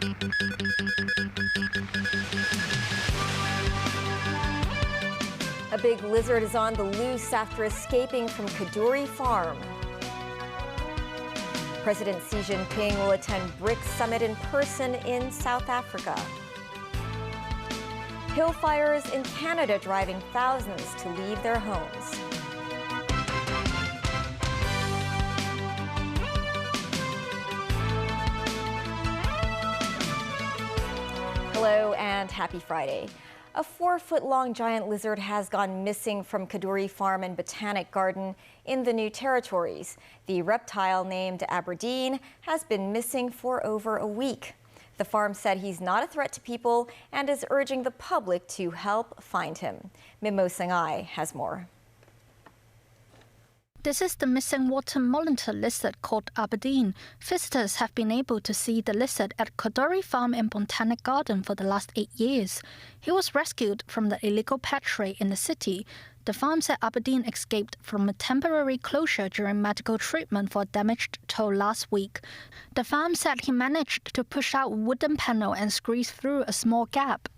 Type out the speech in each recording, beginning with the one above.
A big lizard is on the loose after escaping from Kadoorie Farm. President Xi Jinping will attend BRICS summit in person in South Africa. Hill fires in Canada driving thousands to leave their homes. Hello and happy Friday. A 4-foot-long giant lizard has gone missing from Kadoorie Farm and Botanic Garden in the New Territories. The reptile, named Aberdeen, has been missing for over a week. The farm said he's not a threat to people and is urging the public to help find him. Mimo Sangai has more. This is the missing water monitor lizard called Aberdeen. Visitors have been able to see the lizard at Kadoorie Farm and Botanic Garden for the last 8 years. He was rescued from the illegal pet trade in the city. The farm said Aberdeen escaped from a temporary closure during medical treatment for a damaged toe last week. The farm said he managed to push out a wooden panel and squeeze through a small gap.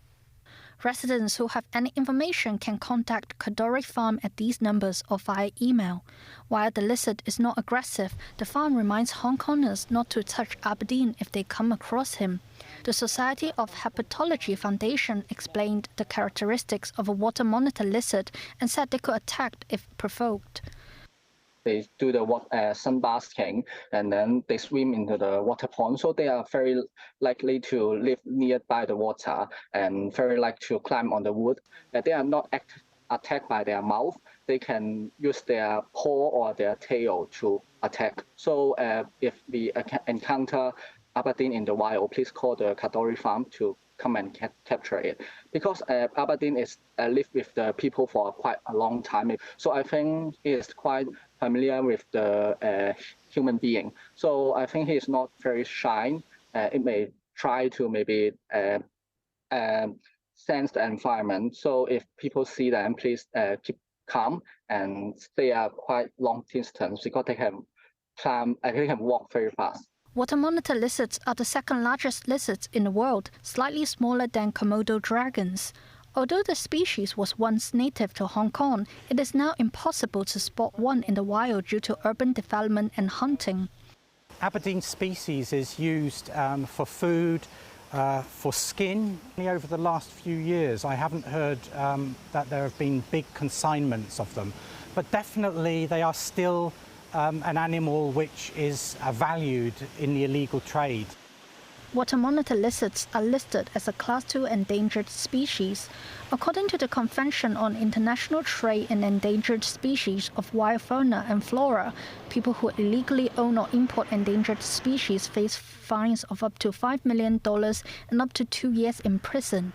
Residents who have any information can contact Kadoorie Farm at these numbers or via email. While the lizard is not aggressive, the farm reminds Hong Kongers not to touch Aberdeen if they come across him. The Society of Herpetology Foundation explained the characteristics of a water monitor lizard and said they could attack if provoked. They do the sunbasking and then they swim into the water pond. So they are very likely to live nearby the water and very likely to climb on the wood. They are not attacked by their mouth. They can use their paw or their tail to attack. So if we encounter Aberdeen in the wild, please call the Kadoorie Farm to come and capture it. Because Aberdeen is lived with the people for quite a long time. So I think he is quite familiar with the human being. So I think he is not very shy. It may try to maybe sense the environment. So if people see them, please keep calm and stay a quite long distance because they can climb, they can walk very fast. Water monitor lizards are the second largest lizards in the world, slightly smaller than Komodo dragons. Although the species was once native to Hong Kong, it is now impossible to spot one in the wild due to urban development and hunting. Aberdeen species is used for food, for skin. Over the last few years, I haven't heard that there have been big consignments of them, but definitely they are still an animal which is valued in the illegal trade. Water monitor lizards are listed as a Class 2 endangered species. According to the Convention on International Trade in Endangered Species of Wild Fauna and Flora, people who illegally own or import endangered species face fines of up to $5 million and up to 2 years in prison.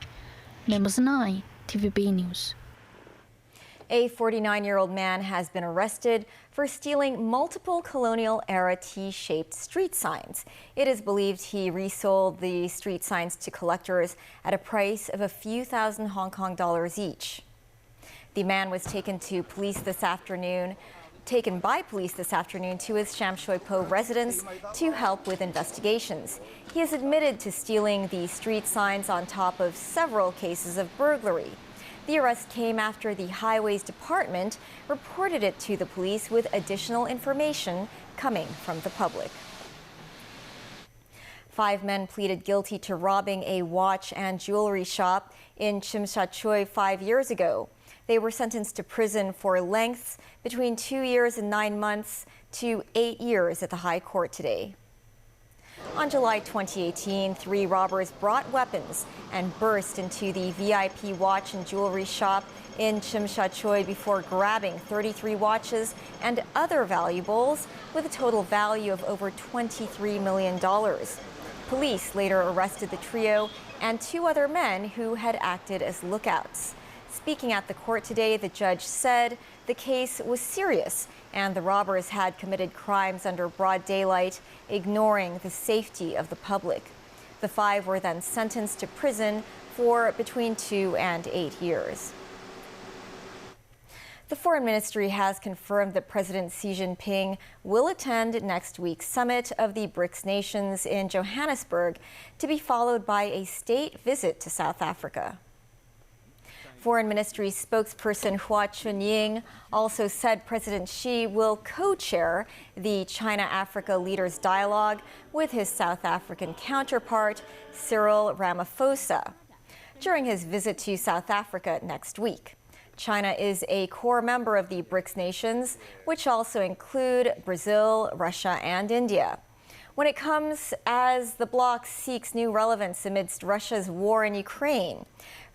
Members 9, TVB News. A 49-year-old man has been arrested for stealing multiple colonial-era T-shaped street signs. It is believed he resold the street signs to collectors at a price of a few thousand Hong Kong dollars each. The man was taken by police this afternoon to his Sham Shui Po residence to help with investigations. He has admitted to stealing the street signs on top of several cases of burglary. The arrest came after the Highways Department reported it to the police with additional information coming from the public. 5 men pleaded guilty to robbing a watch and jewelry shop in Tsim Sha Tsui 5 years ago. They were sentenced to prison for lengths between 2 years and 9 months to 8 years at the High Court today. On July 2018, 3 robbers brought weapons and burst into the VIP watch and jewelry shop in Tsim Sha Tsui before grabbing 33 watches and other valuables with a total value of over $23 million. Police later arrested the trio and 2 other men who had acted as lookouts. Speaking at the court today, the judge said the case was serious and the robbers had committed crimes under broad daylight, ignoring the safety of the public. The 5 were then sentenced to prison for between 2 and 8 years. The Foreign Ministry has confirmed that President Xi Jinping will attend next week's summit of the BRICS nations in Johannesburg, to be followed by a state visit to South Africa. Foreign Ministry spokesperson Hua Chunying also said President Xi will co-chair the China-Africa Leaders Dialogue with his South African counterpart, Cyril Ramaphosa, during his visit to South Africa next week. China is a core member of the BRICS nations, which also include Brazil, Russia, and India. When it comes as the bloc seeks new relevance amidst Russia's war in Ukraine,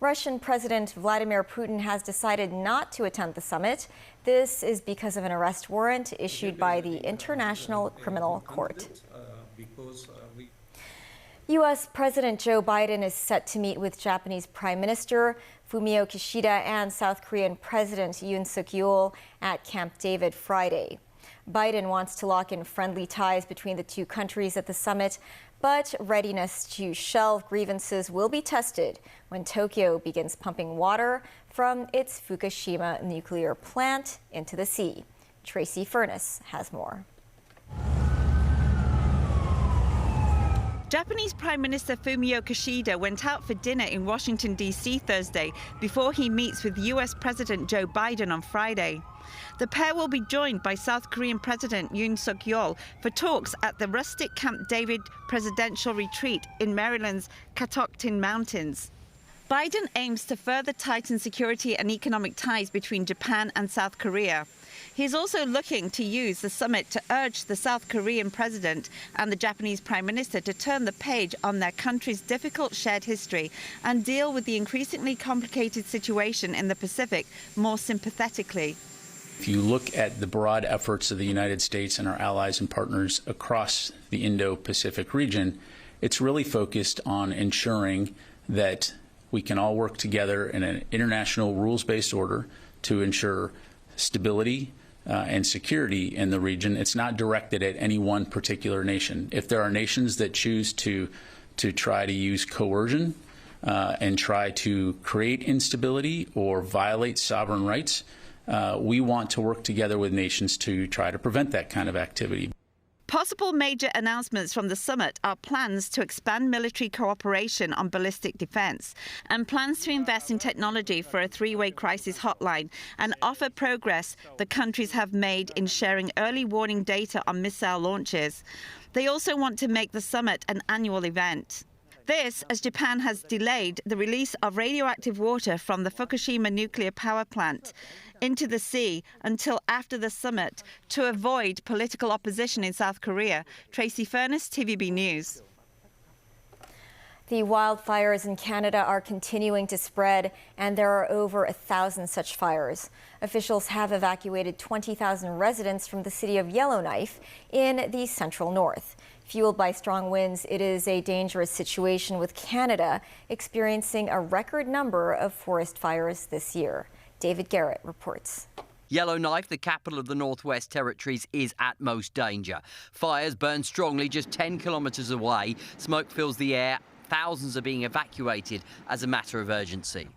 Russian President Vladimir Putin has decided not to attend the summit. This is because of an arrest warrant issued by the International Criminal Court. U.S. President Joe Biden is set to meet with Japanese Prime Minister Fumio Kishida and South Korean President Yoon Suk-yeol at Camp David Friday. Biden wants to lock in friendly ties between the two countries at the summit, but readiness to shelve grievances will be tested when Tokyo begins pumping water from its Fukushima nuclear plant into the sea. Tracy Furness has more. Japanese Prime Minister Fumio Kishida went out for dinner in Washington, D.C. Thursday before he meets with U.S. President Joe Biden on Friday. The pair will be joined by South Korean President Yoon Suk-yeol for talks at the rustic Camp David presidential retreat in Maryland's Catoctin Mountains. Biden aims to further tighten security and economic ties between Japan and South Korea. He's also looking to use the summit to urge the South Korean president and the Japanese prime minister to turn the page on their country's difficult shared history and deal with the increasingly complicated situation in the Pacific more sympathetically. If you look at the broad efforts of the United States and our allies and partners across the Indo-Pacific region, it's really focused on ensuring that we can all work together in an international rules-based order to ensure stability and security in the region. It's not directed at any one particular nation. If there are nations that choose to try to use coercion and try to create instability or violate sovereign rights, we want to work together with nations to try to prevent that kind of activity. Possible major announcements from the summit are plans to expand military cooperation on ballistic defense and plans to invest in technology for a three-way crisis hotline and offer progress the countries have made in sharing early warning data on missile launches. They also want to make the summit an annual event. This, as Japan has delayed the release of radioactive water from the Fukushima nuclear power plant into the sea until after the summit to avoid political opposition in South Korea. Tracy Furness, TVB News. The wildfires in Canada are continuing to spread, and there are over 1,000 such fires. Officials have evacuated 20,000 residents from the city of Yellowknife in the central north. Fueled by strong winds, it is a dangerous situation, with Canada experiencing a record number of forest fires this year. David Garrett reports. Yellowknife, the capital of the Northwest Territories, is at most danger. Fires burn strongly just 10 kilometres away. Smoke fills the air. Thousands are being evacuated as a matter of urgency.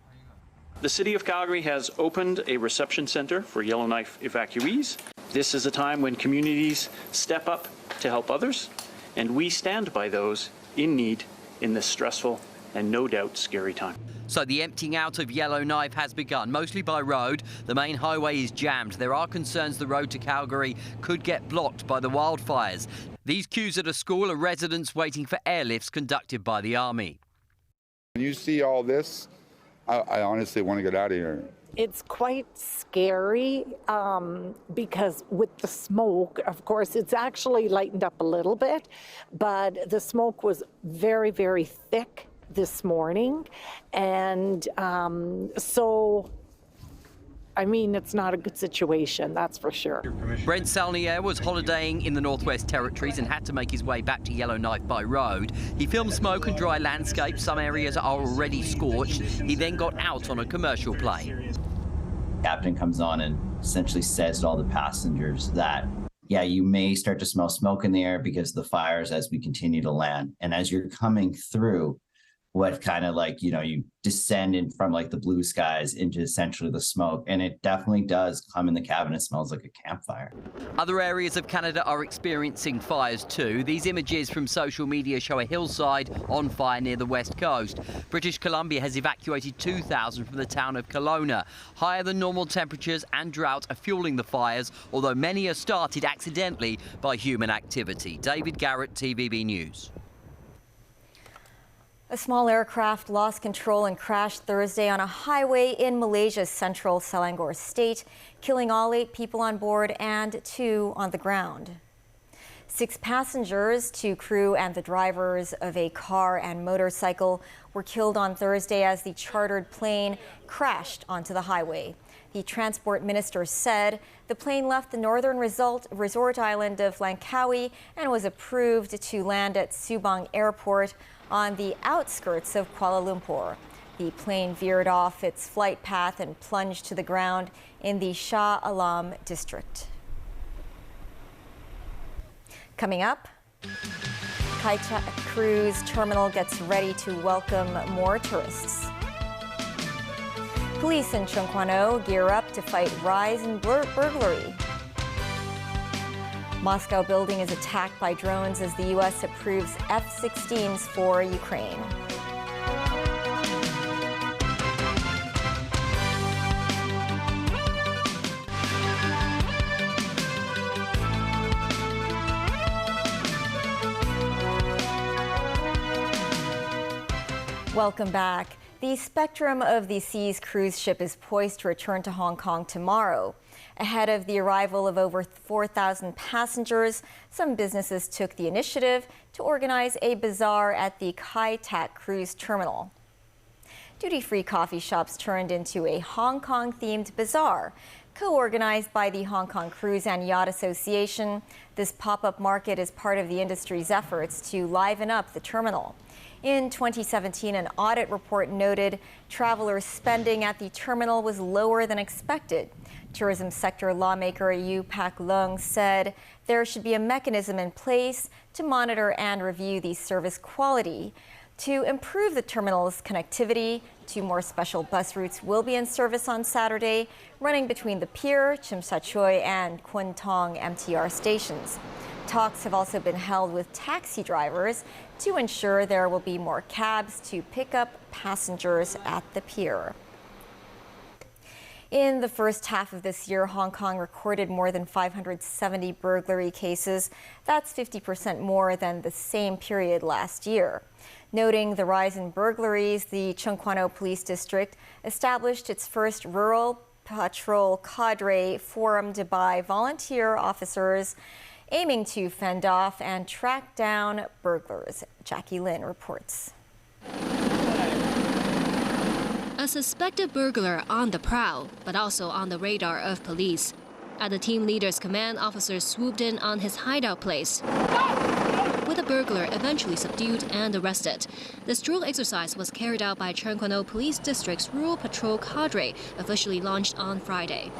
The City of Calgary has opened a reception centre for Yellowknife evacuees. This is a time when communities step up to help others, and we stand by those in need in this stressful and no doubt scary time. So the emptying out of Yellowknife has begun, mostly by road. The main highway is jammed. There are concerns the road to Calgary could get blocked by the wildfires. These queues at a school are residents waiting for airlifts conducted by the Army. When you see all this, I honestly want to get out of here. It's quite scary because with the smoke, of course, it's actually lightened up a little bit, but the smoke was very, very thick this morning. And so, I mean, it's not a good situation, that's for sure. Brent Salnier was holidaying in the Northwest Territories and had to make his way back to Yellowknife by road. He filmed smoke and dry landscapes. Some areas are already scorched. He then got out on a commercial plane. Captain comes on and essentially says to all the passengers that, yeah, you may start to smell smoke in the air because of the fires as we continue to land. And as you're coming through, what kind of like, you descend in from like the blue skies into essentially the smoke. And it definitely does come in the cabin. It smells like a campfire. Other areas of Canada are experiencing fires too. These images from social media show a hillside on fire near the west coast. British Columbia has evacuated 2,000 from the town of Kelowna. Higher than normal temperatures and drought are fueling the fires, although many are started accidentally by human activity. David Garrett, TVB News. A small aircraft lost control and crashed Thursday on a highway in Malaysia's central Selangor state, killing all 8 people on board and 2 on the ground. 6 passengers, 2 crew and the drivers of a car and motorcycle were killed on Thursday as the chartered plane crashed onto the highway. The transport minister said the plane left the northern resort island of Langkawi and was approved to land at Subang Airport on the outskirts of Kuala Lumpur. The plane veered off its flight path and plunged to the ground in the Shah Alam district. Coming up, Kai Tak Cruise Terminal gets ready to welcome more tourists. Police in Chung Kwan O gear up to fight rise in burglary. Moscow building is attacked by drones as the U.S. approves F-16s for Ukraine. Welcome back. The Spectrum of the Seas cruise ship is poised to return to Hong Kong tomorrow. Ahead of the arrival of over 4,000 passengers, some businesses took the initiative to organize a bazaar at the Kai Tak Cruise Terminal. Duty-free coffee shops turned into a Hong Kong-themed bazaar. Co-organized by the Hong Kong Cruise and Yacht Association, this pop-up market is part of the industry's efforts to liven up the terminal. In 2017, an audit report noted travelers' spending at the terminal was lower than expected. Tourism sector lawmaker Yu Pak Leung said there should be a mechanism in place to monitor and review the service quality. To improve the terminal's connectivity, 2 more special bus routes will be in service on Saturday, running between the Pier, Tsim Sha Tsui, and Kwun Tong MTR stations. Talks have also been held with taxi drivers to ensure there will be more cabs to pick up passengers at the pier. In the first half of this year, Hong Kong recorded more than 570 burglary cases. That's 50% more than the same period last year. Noting the rise in burglaries, the Chung Kwan O Police District established its first rural patrol cadre formed by volunteer officers aiming to fend off and track down burglars. Jackie Lin reports. A suspected burglar on the prowl, but also on the radar of police. At the team leader's command, officers swooped in on his hideout place, with the burglar eventually subdued and arrested. This drill exercise was carried out by Chung Kwan O Police District's Rural Patrol Cadre, officially launched on Friday.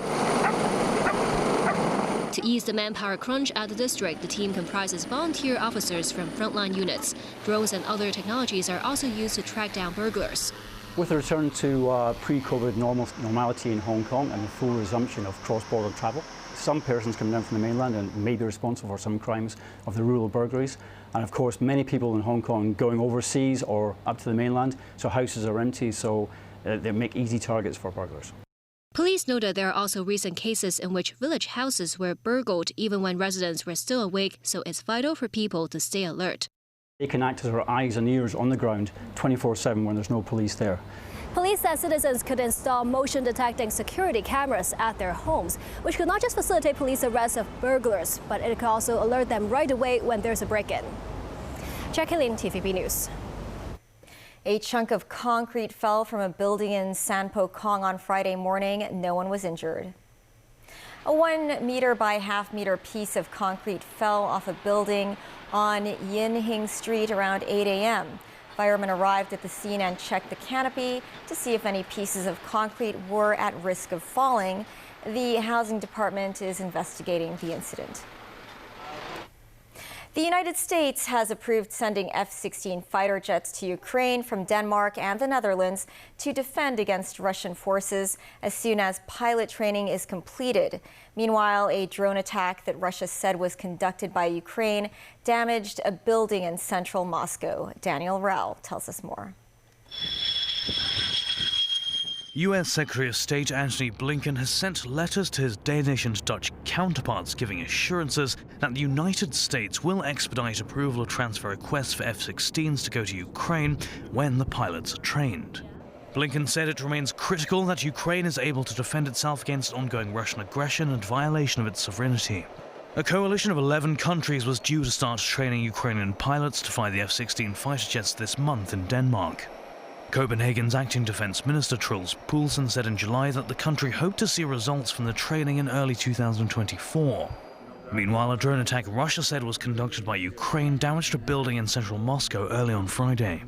To ease the manpower crunch at the district, the team comprises volunteer officers from frontline units. Drones and other technologies are also used to track down burglars. With the return to pre-COVID normality in Hong Kong and the full resumption of cross-border travel, some persons coming down from the mainland and may be responsible for some crimes of the rural burglaries. And of course, many people in Hong Kong going overseas or up to the mainland, so houses are empty, so they make easy targets for burglars. Police noted there are also recent cases in which village houses were burgled even when residents were still awake, so it's vital for people to stay alert. They can act as our eyes and ears on the ground 24/7 when there's no police there. Police said citizens could install motion-detecting security cameras at their homes, which could not just facilitate police arrests of burglars, but it could also alert them right away when there's a break-in. Jackie Lin, TVB News. A chunk of concrete fell from a building in Sanpo Kong on Friday morning. No one was injured. A 1 meter by half meter piece of concrete fell off a building on Yin Hing Street around 8 a.m. Firemen arrived at the scene and checked the canopy to see if any pieces of concrete were at risk of falling. The housing department is investigating the incident. The United States has approved sending F-16 fighter jets to Ukraine from Denmark and the Netherlands to defend against Russian forces as soon as pilot training is completed. Meanwhile, a drone attack that Russia said was conducted by Ukraine damaged a building in central Moscow. Daniel Rao tells us more. U.S. Secretary of State Antony Blinken has sent letters to his Danish and Dutch counterparts giving assurances that the United States will expedite approval of transfer requests for F-16s to go to Ukraine when the pilots are trained. Blinken said it remains critical that Ukraine is able to defend itself against ongoing Russian aggression and violation of its sovereignty. A coalition of 11 countries was due to start training Ukrainian pilots to fly the F-16 fighter jets this month in Denmark. Copenhagen's acting defense minister Troels Poulsen said in July that the country hoped to see results from the training in early 2024. Meanwhile, a drone attack Russia said was conducted by Ukraine damaged a building in central Moscow early on Friday.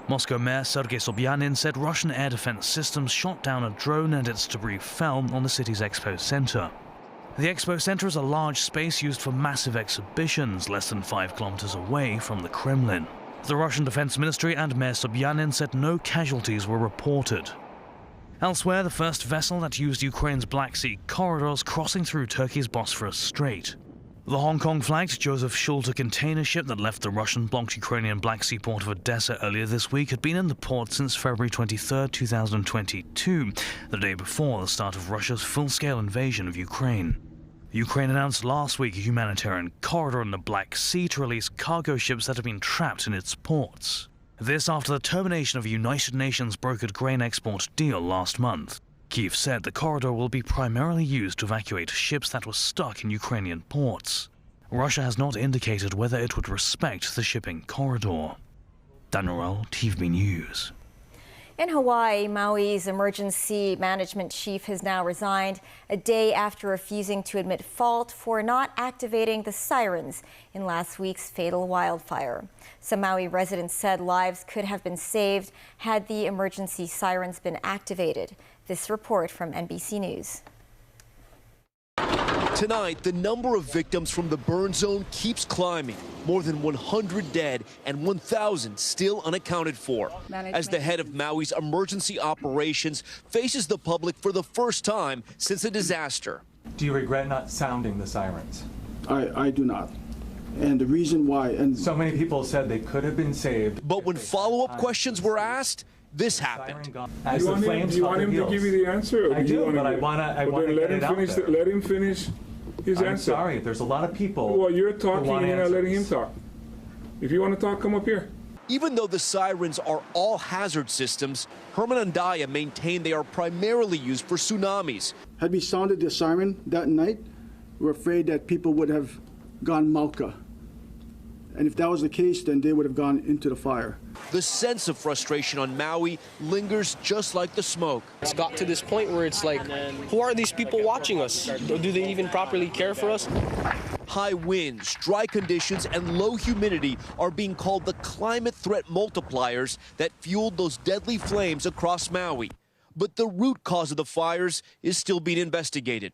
Moscow Mayor Sergei Sobyanin said Russian air defense systems shot down a drone and its debris fell on the city's Expo Center. The Expo Center is a large space used for massive exhibitions less than 5 kilometers away from the Kremlin. The Russian Defense Ministry and Mayor Sobyanin said no casualties were reported. Elsewhere, the first vessel that used Ukraine's Black Sea corridors crossing through Turkey's Bosphorus Strait. The Hong Kong-flagged Joseph Schulte container ship that left the Russian-blocked Ukrainian Black Sea port of Odessa earlier this week had been in the port since February 23, 2022, the day before the start of Russia's full-scale invasion of Ukraine. Ukraine announced last week a humanitarian corridor in the Black Sea to release cargo ships that have been trapped in its ports. This after the termination of a United Nations brokered grain export deal last month. Kyiv said the corridor will be primarily used to evacuate ships that were stuck in Ukrainian ports. Russia has not indicated whether it would respect the shipping corridor. Daniel Rao, TV News. In Hawaii, Maui's emergency management chief has now resigned a day after refusing to admit fault for not activating the sirens in last week's fatal wildfire. Some Maui residents said lives could have been saved had the emergency sirens been activated. This report from NBC News. Tonight, the number of victims from the burn zone keeps climbing. More than 100 dead and 1,000 still unaccounted for. As the head of Maui's emergency operations faces the public for the first time since the disaster. Do you regret not sounding the sirens? I do not. And the reason why, and so many people said they could have been saved. But when follow-up questions were asked, this happened. Do you want him to give you the answer? I do, but I want to get it out there. Let him finish his answer. I'm sorry, there's a lot of people. Well, you're talking and you're not letting him talk. If you want to talk, come up here. Even though the sirens are all hazard systems, Herman Andaya maintained they are primarily used for tsunamis. Had we sounded the siren that night, we're afraid that people would have gone Malka. And if that was the case, then they would have gone into the fire. The sense of frustration on Maui lingers just like the smoke. It's got to this point where it's like, who are these people watching us? Do they even properly care for us? High winds, dry conditions, and low humidity are being called the climate threat multipliers that fueled those deadly flames across Maui. But the root cause of the fires is still being investigated.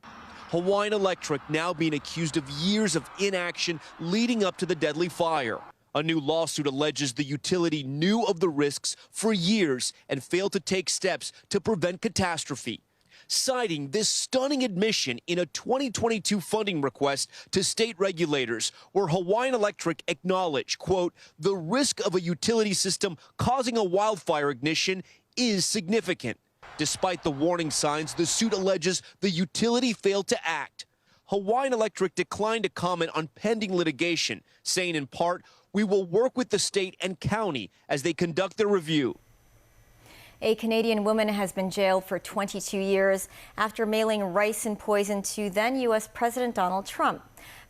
Hawaiian Electric now being accused of years of inaction leading up to the deadly fire. A new lawsuit alleges the utility knew of the risks for years and failed to take steps to prevent catastrophe. Citing this stunning admission in a 2022 funding request to state regulators, where Hawaiian Electric acknowledged, quote, the risk of a utility system causing a wildfire ignition is significant. Despite the warning signs, the suit alleges the utility failed to act. Hawaiian Electric declined to comment on pending litigation, saying in part, we will work with the state and county as they conduct their review. A Canadian woman has been jailed for 22 years after mailing ricin poison to then U.S. President Donald Trump.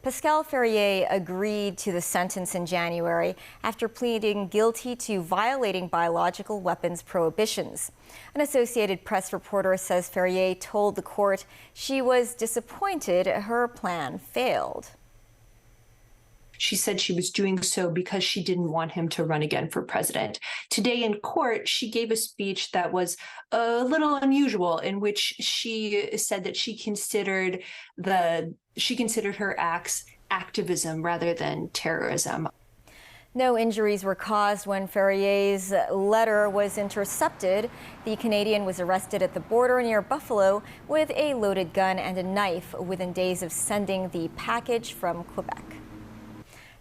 Pascal Ferrier agreed to the sentence in January after pleading guilty to violating biological weapons prohibitions. An Associated Press reporter says Ferrier told the court she was disappointed her plan failed. She said she was doing so because she didn't want him to run again for president. Today in court, she gave a speech that was a little unusual, in which she said that she considered her acts activism rather than terrorism. No injuries were caused when Ferrier's letter was intercepted. The Canadian was arrested at the border near Buffalo with a loaded gun and a knife within days of sending the package from Quebec.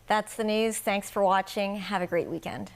That's the news. Thanks for watching. Have a great weekend.